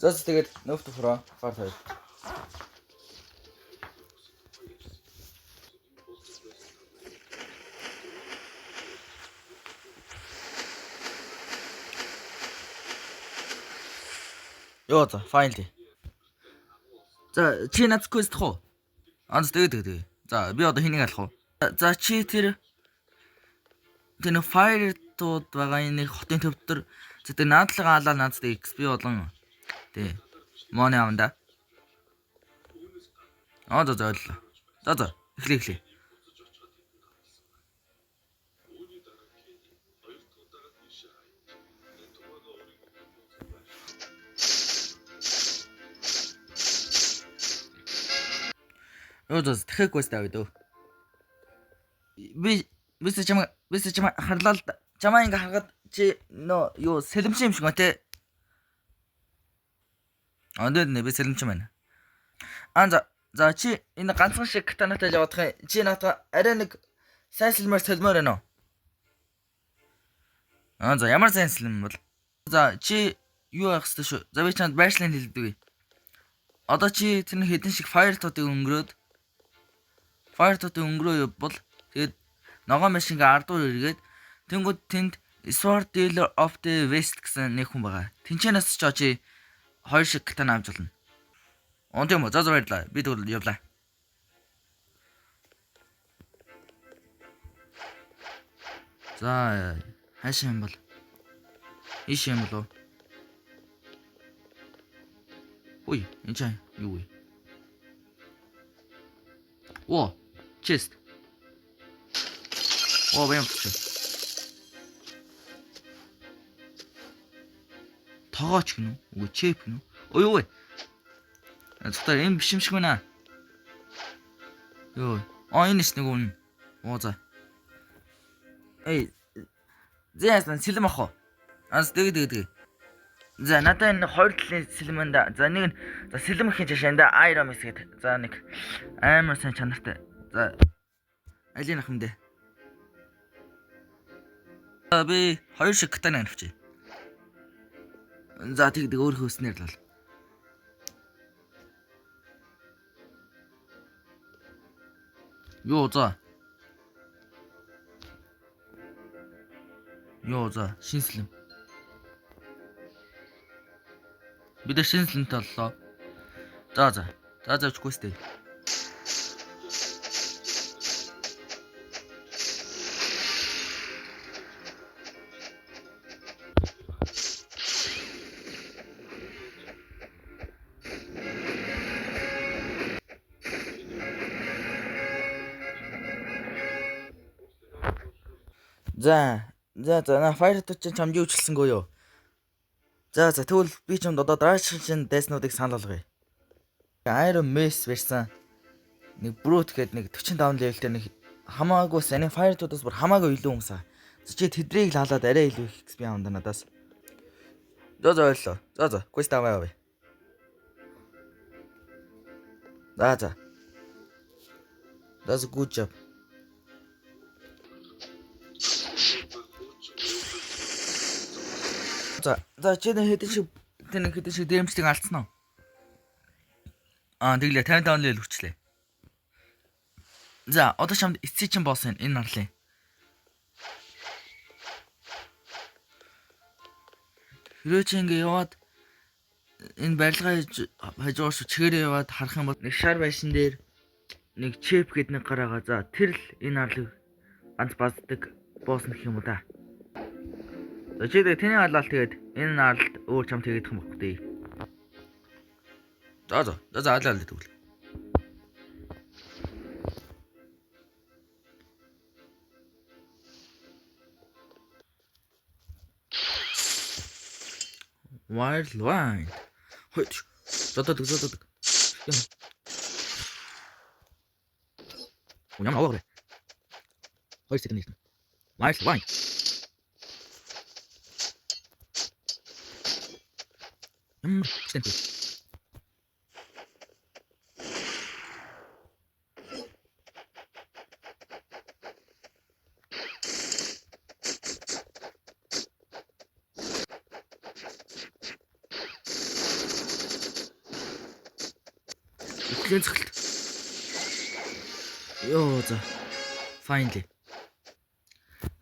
За тэгээд нөфт фро фар тавь. Ёо за файл тий. За чи над квест хоо. Анс тэгээд. За би одоо хэнийг алах уу? За чи тэр нэг fire тууд байгаа энэ хотын төв дээр зөв наадлага алаа наадтай XP болон тий. Моны аванда. За ойлоо. За эхлэе. Ёо за дахиад quest авъя дөө. Би чамаа харлаа л да. Чамаа ингээ харахад чи нөө юу сэлэмч юм шиг ба те. Нэ би сэлэмч байна. За чи энэ ганцхан шиг катанатай явах юм. Чи наата арай нэг сайн сэлмээр солимоор байна уу? За ямар сайн сэлэм бол. За чи юу явах ёстой шүү. За би чамд байршлын хэлдэг. Одоо чи тэр хэдэн шиг fire туудыг өнгөрөөд бол тэгээд ногоон машингаа ардуур эргээд тэнгууд тэнд Sword Dealer of the West гэсэн нэг хүн байгаа. Тинчэнээс ч очи 2 шиг катана авч болно. Тийм үү. За баярлаа. Би тэгвэл явлаа. За хаашаа юм бол? Иш юм болов? Ой, энэ ч юу вэ? Оо, chest. Оо, бям ч. Тогооч гинү? Үгүй чеп гинү? Ой юу вэ? Зөвхөн юм биш юм шиг байна. Йоо. Энэ ч нэг үнэ. За. Зээсэн сэлэм ах уу? Тэгээд. За надад энэ хоёр талын сэлэм байна да. За нэг нь сэлэм ихийн жишээнд Iron Mace гэдэг. За нэг амар сайн чанартай. За алийг ах юм дэ. Би 2 шиг катана авчи. За тэгдэг өөрөө өснөр л. Ёо за шинслэм. Бид шинслэнтэй боллоо. За өчгөөс дээ. За fire touch чамд юу өчлсөнгөө юу? За тэгвэл би чамд одоо дараагийн дайснуудыг санал болгоё. Iron Mace версэн нэг brute гэдэг нэг 45 levelтэй нэг хамаагүй сайн fire touch-аас бүр хамаагүй илүү юмсаа. Чи тэдрийг л халаад арай илүү их XP аванда надаас. За ойлоо. За quest аваа. За. That's a good job. За чи хэдэн шиг дэмжлэг алдсан уу? Тэглээ 55 level хүрчлээ. За одоо чамд эцсийн чин босс энэ нарлаа. Хэрвээ чи ингээ яваад энэ барилгаа хажуугаар шүү чигээрээ яваад харах юм бол нэг шар байшин дээр нэг чеп гэдэг нэг гараага. За тэр л энэ нарлыг ганц баздаг босс нөх юм уу да. За чи тэний алал тэгээд энэ наалд өөр чам тэгээд юм баггүй дээ. За алал тэгвэл. Wild wine. Хөөч. Зодод. Уян аваа. Хөөч тэний. Wild wine. Stand. Эхлэн цохилт. Йоо за. Finally.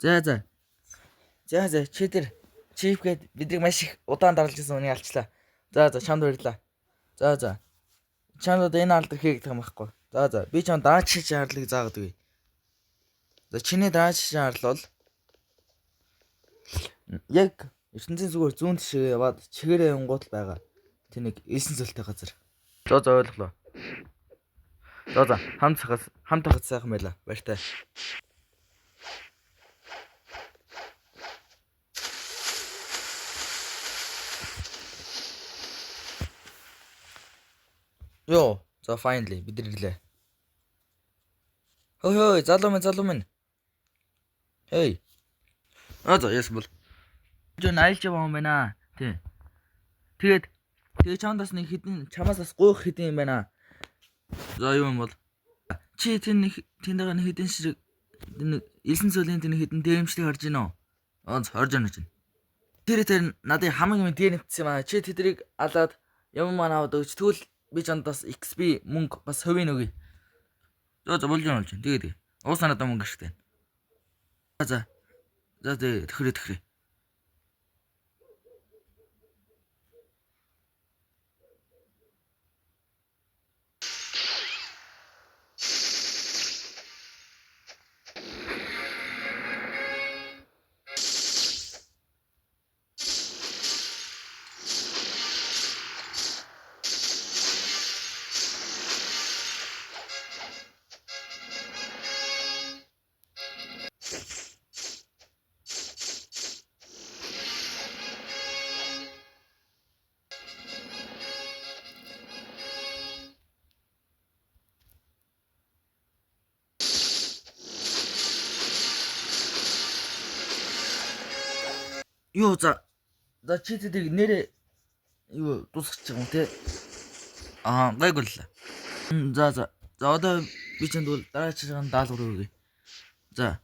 За. Чи тэр чип гээд биднийг маш их удаан дарлаж ирсэн үнийг алчлаа. За чамд баярлаа. За. Чамд энэ алдар хийгдэх юм байхгүй. За. Би чамд дааж шиж харлыг заагаад өгье. За чиний дааж шиж харл бол яг ертөнцийн зүгээр зүүн тишээ яваад чигээрээ явгууд байгаа. Тэ нэг элсэн зөлтэй газар. За ойлголоо. За хамт хахад сайхан байла. Баяртай. Йоо, за finally бид ирлээ. Хөөе, залуу минь. Хей. За яс бол. Жон айлж яваа юм байна. Тий. Тэгээд чамдаас нэг хідэн чамаас бас гуйх хідэн юм байна. За юу юм бол. Чи тэндээ нэг хідэн шиг нэг элсэн цолийн тэнд хідэн дээрэмчлэг харж гинөө. Харж байна. Тэр надад хамгийн дээр нэмсэн юм аа. Чи тэдрийг алаад юм маань аваад өгч тэгвэл би чандаас XP мөнгө бас хувийн өгье. За болж байна. Тэгээд уус надад мөнгө хэрэгтэй. За тэхрээ. Юу за чи тэдэг нэрээ юу дуусгах юм те. Гайгүй л. За одоо би чанд бол дараагийн даалгавар өгье. За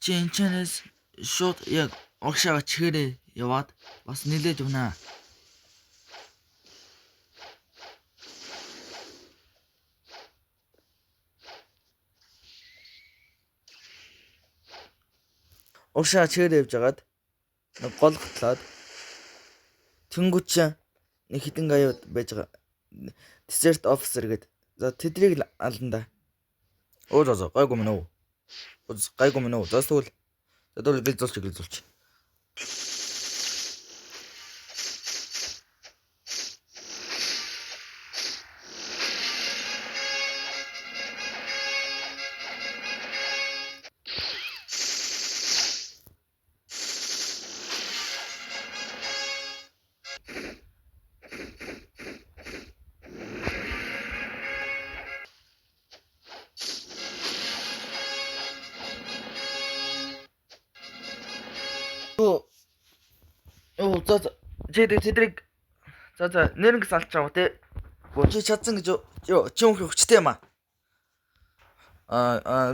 чи энэ чанаас шууд яг огшаага чигээрээ яваад бас нилээд өгнө. Огшаага чигээрээ явж агаад нэг гол готлаад тэнгуч нэг хитэн гаяуд байж байгаа. Desert officer гэдэг. За тэдрийг л ална да. За гайгүй мөн үү. За тэгвэл гэлзүүлч. Чи тэдрийг нэрнгээс алж байгаа те. Чи чадсан гэж чи өнхөр хүчтэй юм аа.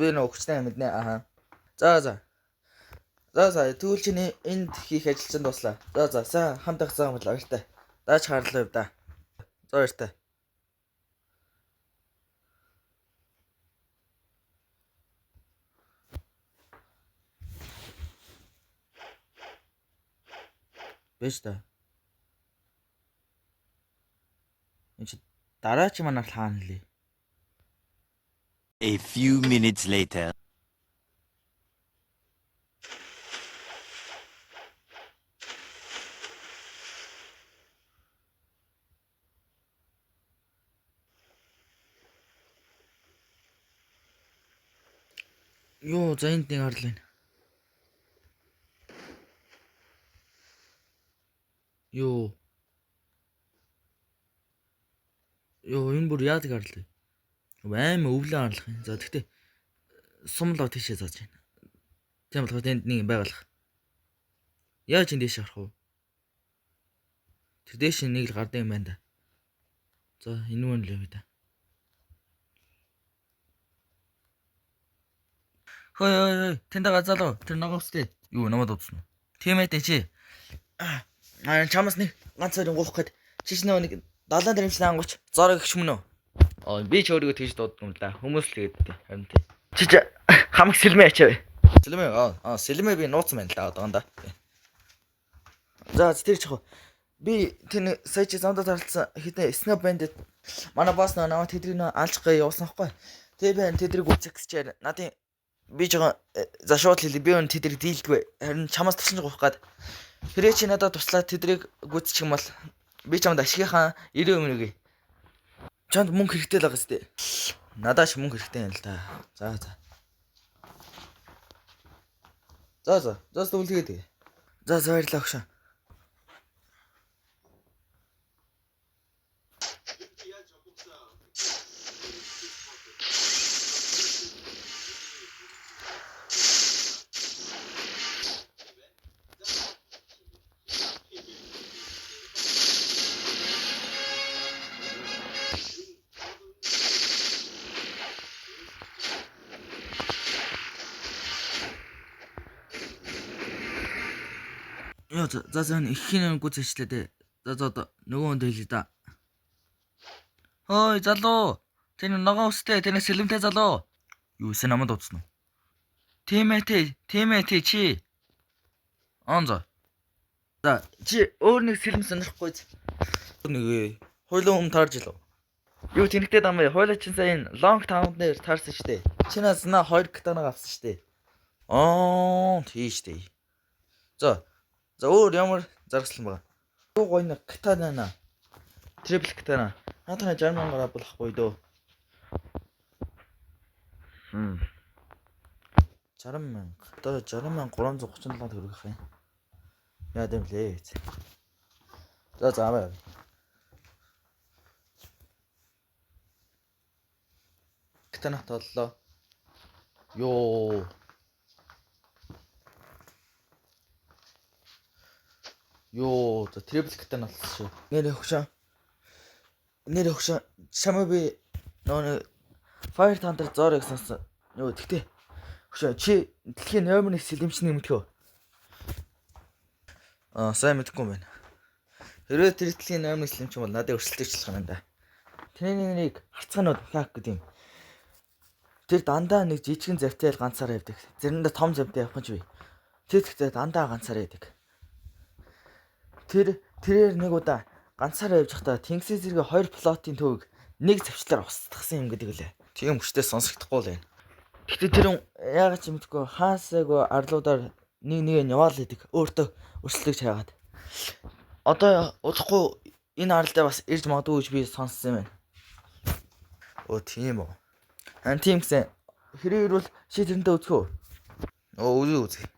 Би нөө хүчтэй юм мэднэ. За тэгвэл чиний энд хийх ажил чинь дуслаа. За сайн хамт агцсан юм бол баяртай. Дааж харлаа юу да. За баяртай. Биш та. Энд дараач манайх хаана лээ. A few minutes later. Юу за энд нэг харлаа. Юу энэ бүр яадаг харлаа. Аймаа өвлөө харлах юм. За тэгтээ сумлаа тийшээ зааж байна. Тийм болохоор тэнд нэг юм байгалах. Яаж энэ дэше харах вэ? Тэр дэше нэг л гардаа юм байна да. За энэ нь л юм да. Хөөе тэнд газалуу тэр ногоостэй. Юу намайг дуудсан уу? Тимээтэй чи. Чамаас нэг ганц хоёрын гуйх гээд чиш нэг 70 дэрэмжлэн ангууч зороо гэх юм нөө. Би ч өөрийгөө тэгж дууддаг юм л да. Хүмүүс л тэгээд дээ. Харин тий. Чи хамаг сэлмээ ачаа. Сэлмээ сэлмээ би нууцсан байна л да одоогондоо. За тэр чих. Би тэр сая чи замдаа тарлцсан хитэ снэп бандд манай босс намайг тэдрийг алж гээ явуулсан байхгүй. Тэгээ би тэдрийг үцэх гэж надын би жоо за шууд хэлээ би өн тэдрийг дийлдгүй. Харин чамаас тусалж гоох гээд. Хэрэг чи надад туслаад тэдрийг гүцчих юм бол би чамд ашигынхаа 90 өмнөгийг. Чамд мөнгө хэрэгтэй л байгаа сте. Надаас мөнгө хэрэгтэй юм л да. За үлдээгээд. За баярлалаа өгшөө. За ихийн гүцэжлээ дээ. За нөгөө хүнд хэлээ да. Хөөе залуу. Тэний ногоон өстэй, тэний сэлэмтэй залуу. Юу эсэ намайг дуудсан уу? Тийм ээ чи. За чи өөр нэг сэлэм сонирхгүй. Нэг хойлоо таарж лөө. Юу тэнхтэй дам бэ? Хойлоо чин сайн long town дээр таарсан штэ. Чинаас 2 катанаг авсан штэ. Тийш дээ. За өөр ямар зарагслан байгаа. Юу гойно катана. Трипл катана. Наатана 60,000 болохгүй дөө. 60,000. Одоо 60,337 төгрөг ах юм. Яа гэм лээ. За аваа. Катана толлоо. За трипл катана болсон шүү. Нэр өгшөө. Чамаа би нөө Fire Thunder Zoro гэсэн сонсон. Тэгтээ. Өгшөө чи дэлхийн номер 1 сэлэмчний мэдхөө. Сайн мэдгүй юм байна. Хэрвээ тэр дэлхийн номер 1 сэлэмч бол надад өрсөлдөж болох юм да. Тэний нэг харцгаанууд хак гэдэг юм. Тэр дандаа нэг жижигэн завтай ганцаараа явдаг. Зэрэндээ том завтай явах гэж би. Тэр гэхдээ дандаа ганцаараа явдаг. Тэрээр нэг удаа ганцаараа явж байхдаа тэнгисийн зэрэг 2 плотын төвөг нэг завчлаар устгасан юм гэдэг лээ. Тийм хүчтэй сонсогдохгүй л байна. Гэхдээ тэр яагаад ч мэдгүй хаасаагүй арлуудаар нэг яваал идэг. Өөртөө өрсөлдөгч хайгаад. Одоо удахгүй энэ аралдаа бас ирж магадгүй гэж би сонссон юм байна. Тийм үү. Тийм гэсэн хэрэг ирвэл чи тэрнтэй үзэх үү? Үзье.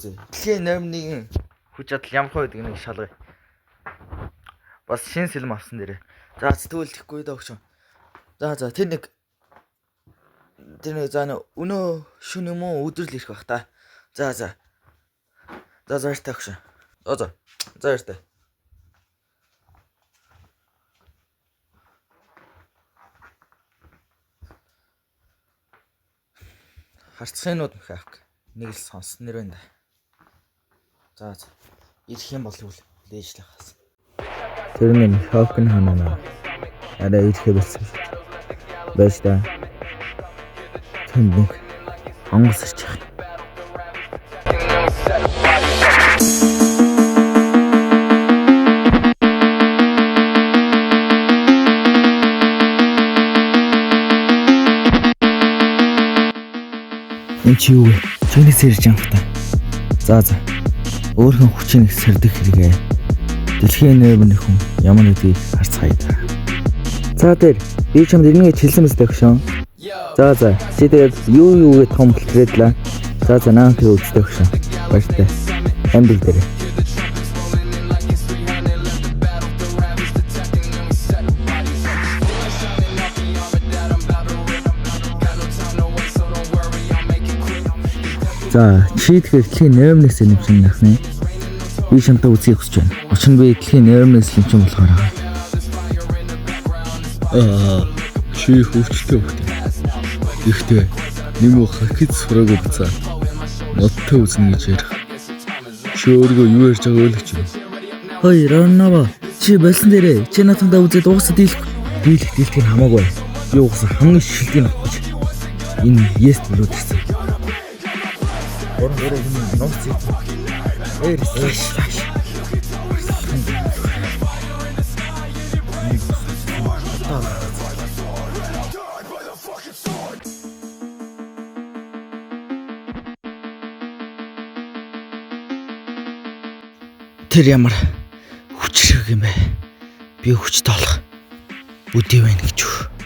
Дэлхийн номер 1 хүч чадал ямар хөө гэдэг нэг шалгая. Бас шин сэлэм авсан дээрээ. За тэгвэл тэхгүй даа өгшөө. За тэр нэг өнөө шүн юм уу өдрөл ирэх бах та. За баяртай өгшөө. За баяртай. Харцхынууд мхаах. Нэг л сонсон нэр байна да. За ирэх юм бол лээж л хаас. Тэр нэг хавкн ханана. Араа ирэхээ болсон. Байж та. Тэнд нэг онгоц ирчих. Энд чи юу вэ? Түүнээс ирж байгаа юм та. За. Өөрхөн хүчийг сэрдэх хэрэгээ. Дэлхийн номер 1 хүн ямар нэгдгийг харцгаая та. За дээр би чамд ирнэ гэж хэлсэн мэт өгшөө. За чи тэгээд юу гэж том хэлтрээдлээ. За наа тэр үздэг өгшөө. Баяртай. Амбил дээр. За чи тэгэхээр дэлхийн номер 1 сэлэмчин нахны. Би чамтай үзье хүсэж байна. Учир нь би дэлхийн номер 1 сэлэмчин болохоор. Чи хөвчтэй хөвгтэй. Ихтэй нэмүү хакиц сураагүй бацаа. Моттой үзнэ гэж ярих. Чи өөрийгөө юу ярьж байгааг ойлгож байна. Хөөе Роннова. Чи болсон дээрээ. Чи натандаа үзээд уусаад дийлэх. Дийлэх дийлтгийг хамаагүй. Би угсаа хамгийн шилдэг авах гэж энэ Ест өрөөд ирсэн. Өөрөө энэ нууц юм. Эш. Тэр ямар хүчрэг юм бэ? Би хүчтэй болох үдий байна гэж үү?